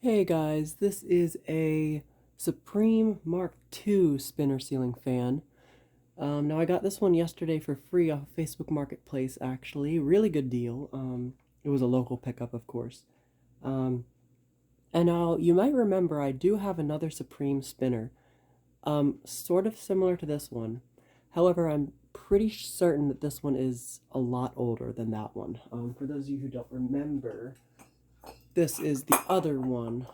Hey guys, this is a Supreme Mark II spinner ceiling fan. Now I got this one yesterday for free off Facebook Marketplace actually. Really good deal. It was a local pickup, of course. Um, and now you might remember I do have another Supreme spinner, sort of similar to this one. However, I'm pretty certain that this one is a lot older than that one. For those of you who don't remember, this is the other one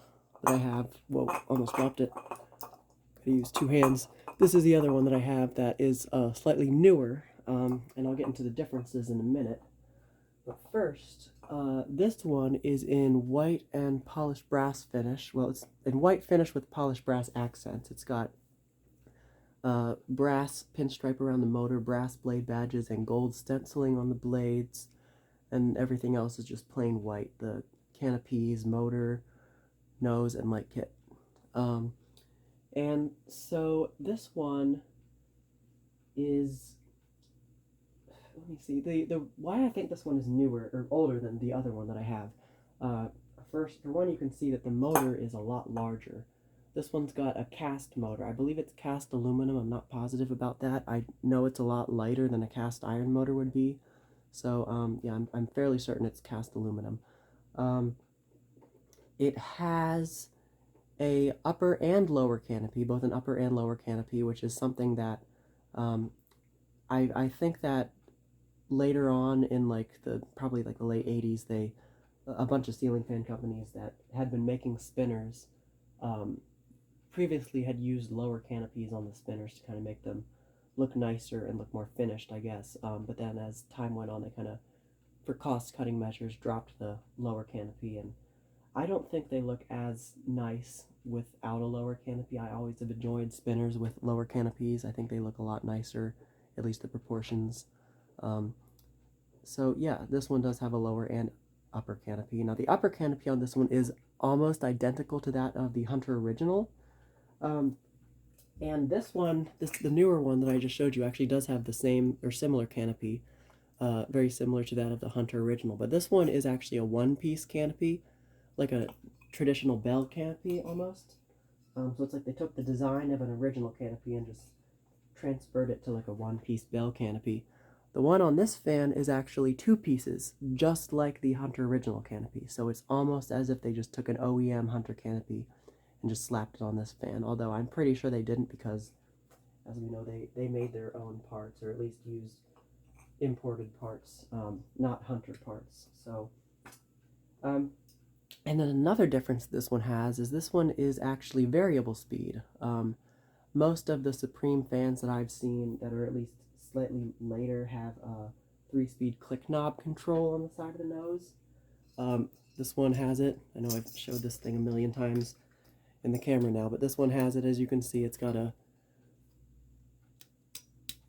that I have. Whoa, almost dropped it. Gotta use two hands. This is the other one that I have that is slightly newer, and I'll get into the differences in a minute. But first, this one is in white and polished brass finish. Well, it's in white finish with polished brass accents. It's got brass pinstripe around the motor, brass blade badges, and gold stenciling on the blades, and everything else is just plain white. The canopies, motor, nose, and light kit. And so this one is, let me see, the why I think this one is newer or older than the other one that I have. First, for one, you can see that the motor is a lot larger. This one's got a cast motor. I believe it's cast aluminum. I'm not positive about that. I know it's a lot lighter than a cast iron motor would be. So, yeah, I'm fairly certain it's cast aluminum. It has a upper and lower canopy, both an upper and lower canopy, which is something that I think that later on in probably the late 80s, a bunch of ceiling fan companies that had been making spinners previously had used lower canopies on the spinners to kind of make them look nicer and look more finished, I guess. But then as time went on, they kind of, for cost-cutting measures, dropped the lower canopy, and I don't think they look as nice without a lower canopy. I always have enjoyed spinners with lower canopies. I think they look a lot nicer, at least the proportions. So yeah, this one does have a lower and upper canopy. Now the upper canopy on this one is almost identical to that of the Hunter original. And this one, the newer one that I just showed you, actually does have the same or similar canopy, very similar to that of the Hunter original. But this one is actually a one-piece canopy, like a traditional bell canopy almost. So it's like they took the design of an original canopy and just transferred it to like a one-piece bell canopy. The one on this fan is actually two pieces, just like the Hunter original canopy. So it's almost as if they just took an OEM Hunter canopy and just slapped it on this fan. Although I'm pretty sure they didn't, because, as we know, they made their own parts, or at least used imported parts, not Hunter parts. So, and then another difference this one has is this one is actually variable speed. Most of the Supreme fans that I've seen that are at least slightly later have a 3-speed click knob control on the side of the nose. This one has it. I know I've showed this thing a million times in the camera now, but this one has it. As you can see, it's got you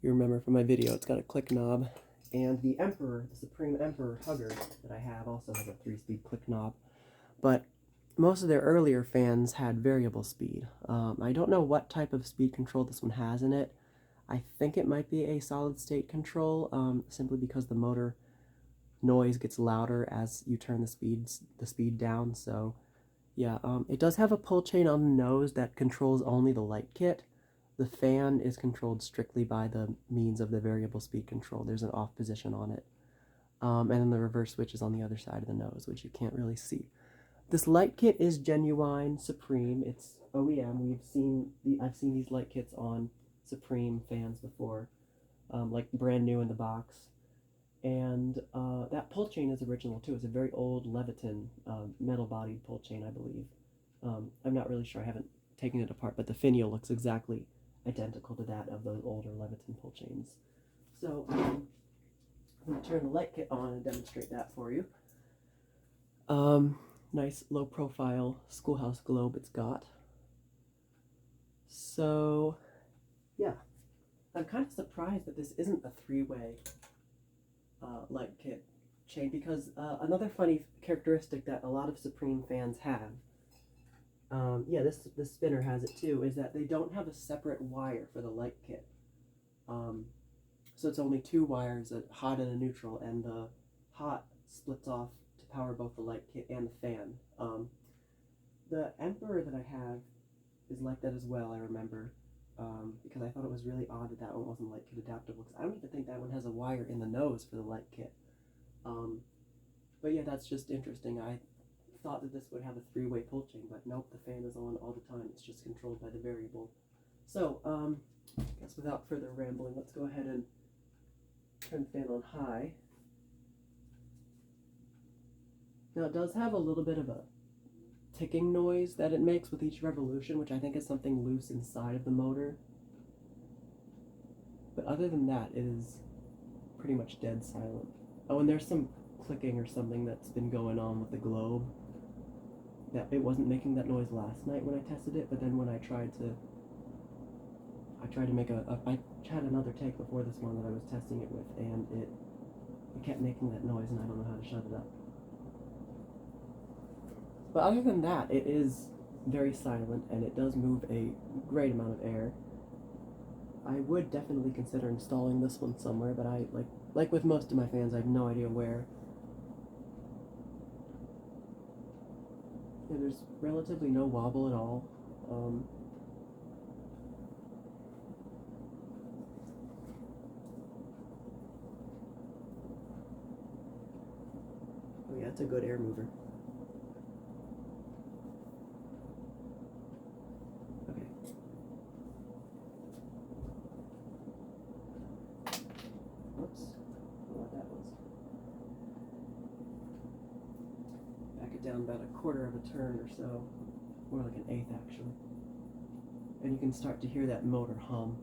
remember from my video, it's got a click knob. And the Emperor, the Supreme Emperor Hugger that I have, also has a 3-speed click knob. But most of their earlier fans had variable speed. I don't know what type of speed control this one has in it. I think it might be a solid state control, simply because the motor noise gets louder as you turn the speed down. So yeah, it does have a pull chain on the nose that controls only the light kit. The fan is controlled strictly by the means of the variable speed control. There's an off position on it. And then the reverse switch is on the other side of the nose, which you can't really see. This light kit is genuine Supreme. It's OEM. I've seen these light kits on Supreme fans before, like brand new in the box. And that pull chain is original too. It's a very old Leviton metal-bodied pull chain, I believe. I'm not really sure. I haven't taken it apart, but the finial looks exactly identical to that of those older Leviton pull chains. So I'm going to turn the light kit on and demonstrate that for you. Nice low-profile schoolhouse globe it's got. So, yeah. I'm kind of surprised that this isn't a 3-way light kit chain, because another funny characteristic that a lot of Supreme fans have, yeah, this spinner has it too, is that they don't have a separate wire for the light kit. So it's only 2 wires, a hot and a neutral, and the hot splits off to power both the light kit and the fan. the Emperor that I have is like that as well, I remember. Because I thought it was really odd that that one wasn't light kit adaptable, because I don't even think that one has a wire in the nose for the light kit. But yeah, that's just interesting. I thought that this would have a three-way pull chain, but nope, the fan is on all the time. It's just controlled by the variable. So, I guess without further rambling, let's go ahead and turn the fan on high. Now it does have a little bit of a ticking noise that it makes with each revolution, which I think is something loose inside of the motor. But other than that, it is pretty much dead silent. Oh, and there's some clicking or something that's been going on with the globe. That it wasn't making that noise last night when I tested it, but then when I tried to make I had another take before this one that I was testing it with, and it kept making that noise, and I don't know how to shut it up. But other than that, it is very silent, and it does move a great amount of air. I would definitely consider installing this one somewhere, but I, like with most of my fans, I have no idea where. Yeah, there's relatively no wobble at all. Oh yeah, it's a good air mover. Okay. Whoops. I don't know what that was. Back it down about a quarter of a turn or so. More like an eighth, actually. And you can start to hear that motor hum.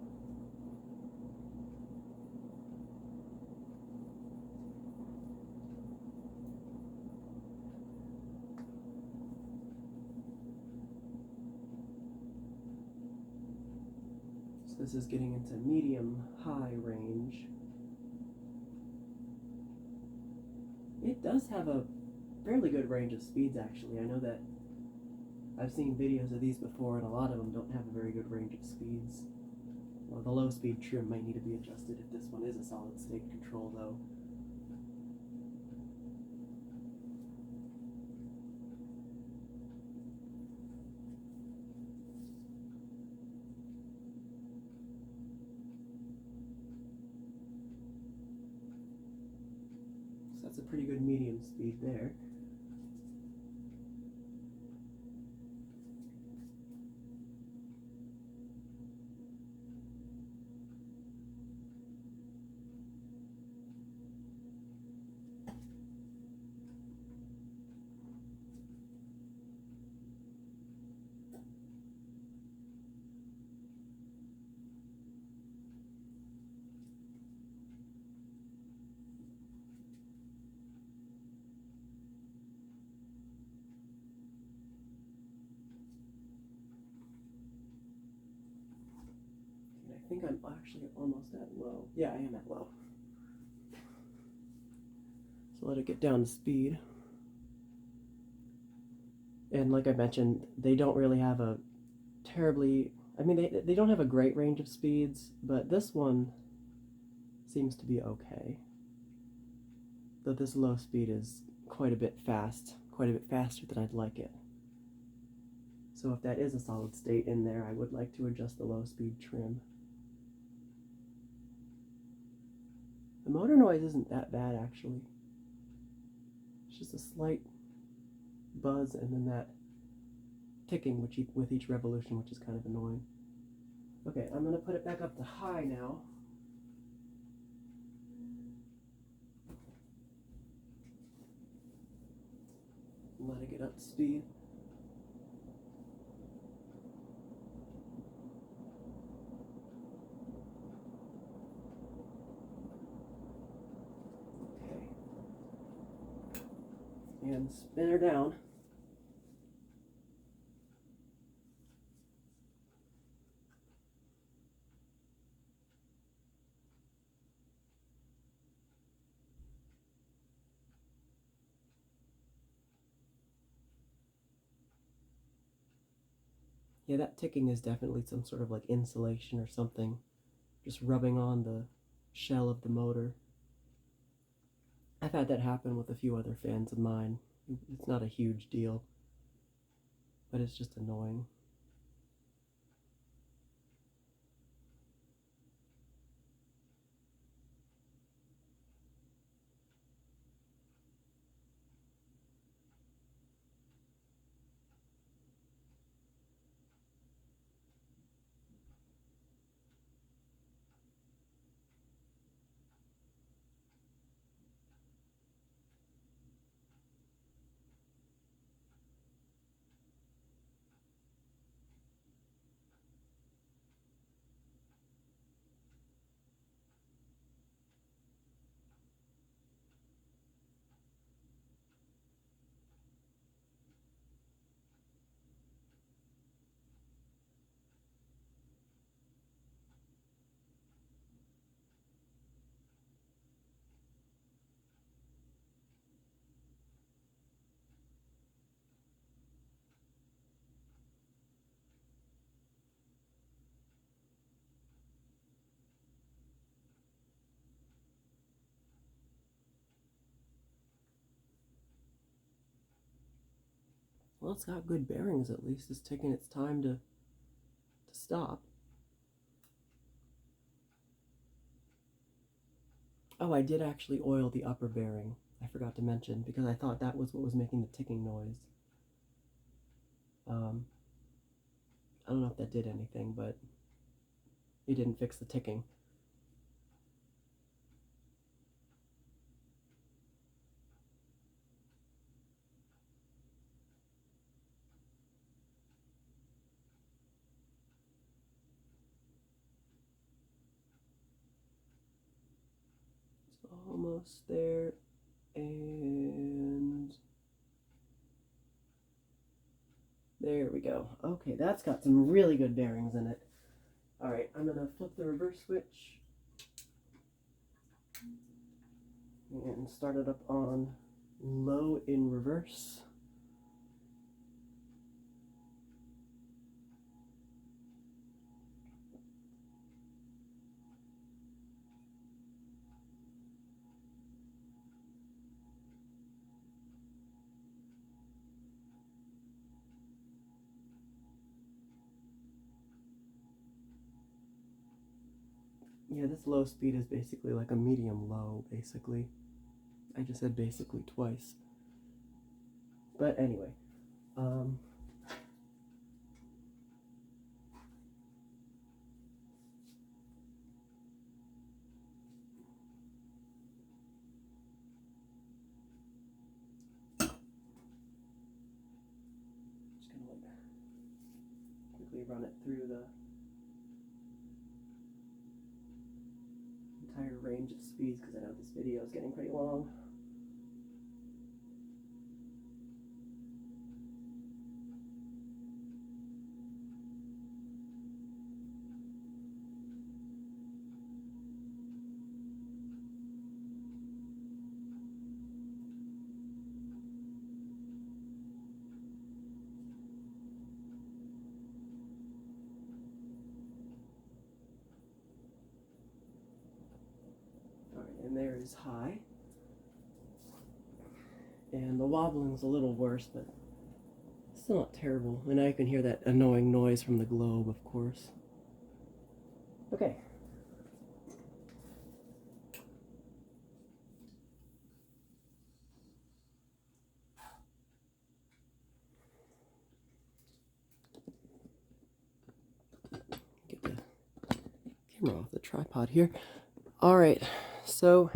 So this is getting into medium-high range. It does have a fairly good range of speeds, actually. I know that I've seen videos of these before, and a lot of them don't have a very good range of speeds. Well, the low speed trim might need to be adjusted if this one is a solid state control, though. So that's a pretty good medium speed there. I think I'm actually almost at low. Yeah, I am at low. So let it get down to speed. And like I mentioned, they don't really have a terribly... I mean, they don't have a great range of speeds, but this one seems to be okay. Though this low speed is quite a bit fast, quite a bit faster than I'd like it. So if that is a solid state in there, I would like to adjust the low speed trim. The motor noise isn't that bad, actually. It's just a slight buzz and then that ticking with each revolution, which is kind of annoying. Okay, I'm going to put it back up to high now. Let it get up to speed. Okay. And spin her down. Yeah, that ticking is definitely some sort of like insulation or something, just rubbing on the shell of the motor. I've had that happen with a few other fans of mine. It's not a huge deal. but it's just annoying. Well, it's got good bearings at least. It's taking its time to stop. Oh, I did actually oil the upper bearing. I forgot to mention, because I thought that was what was making the ticking noise. I don't know if that did anything, but it didn't fix the ticking. It's almost there, and there we go. Okay, that's got some really good bearings in it. Alright, I'm gonna flip the reverse switch and start it up on low in reverse. Yeah, this low speed is basically like a medium low, basically. I just said basically twice. But anyway, just gonna like quickly run it through the entire range of speeds because I know this video is getting pretty long. Alright, and there is high. And the wobbling's a little worse, but still not terrible. And now you can hear that annoying noise from the globe, of course. Okay. Get the camera off the tripod here. Alright, so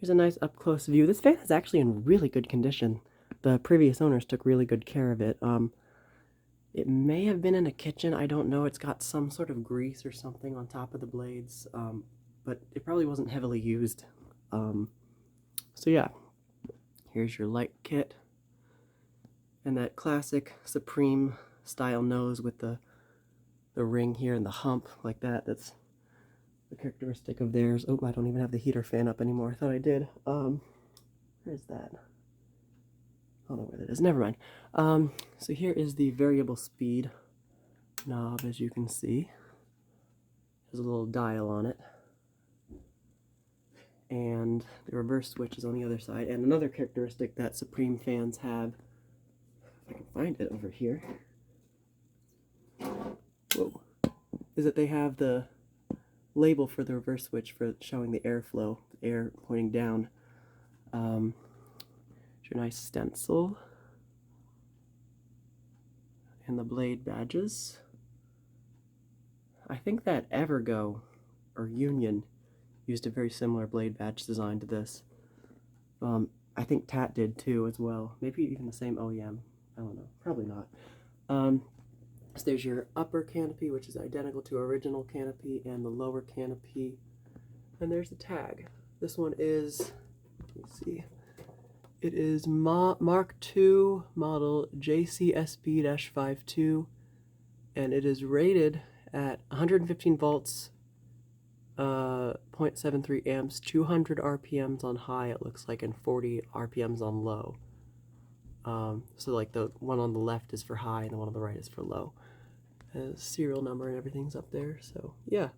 here's a nice up-close view. This fan is actually in really good condition. The previous owners took really good care of it. It may have been in a kitchen, I don't know. It's got some sort of grease or something on top of the blades, but it probably wasn't heavily used. So yeah, here's your light kit. And that classic Supreme style nose with the ring here and the hump like that, that's the characteristic of theirs. Oh, I don't even have the heater fan up anymore. I thought I did. Where's that? I don't know where that is. Never mind. So here is the variable speed knob, as you can see. There's a little dial on it. And the reverse switch is on the other side. And another characteristic that Supreme fans have, if I can find it over here. Whoa. Is that they have the label for the reverse switch for showing the airflow, the air pointing down. It's your nice stencil. And the blade badges. I think that Evergo or Union used a very similar blade badge design to this. I think Tat did too as well. Maybe even the same OEM. I don't know. Probably not. So there's your upper canopy, which is identical to original canopy, and the lower canopy. And there's the tag. This one is, let's see, it is Mark II model JCSB-52, and it is rated at 115 volts, 0.73 amps, 200 RPMs on high, it looks like, and 40 RPMs on low. So like the one on the left is for high and the one on the right is for low. The serial number and everything's up there, so yeah.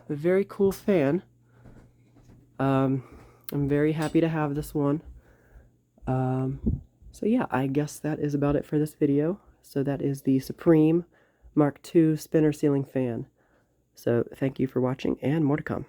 A very cool fan. I'm very happy to have this one. So yeah, I guess that is about it for this video. So that is the Supreme Mark II spinner ceiling fan. So thank you for watching, and more to come.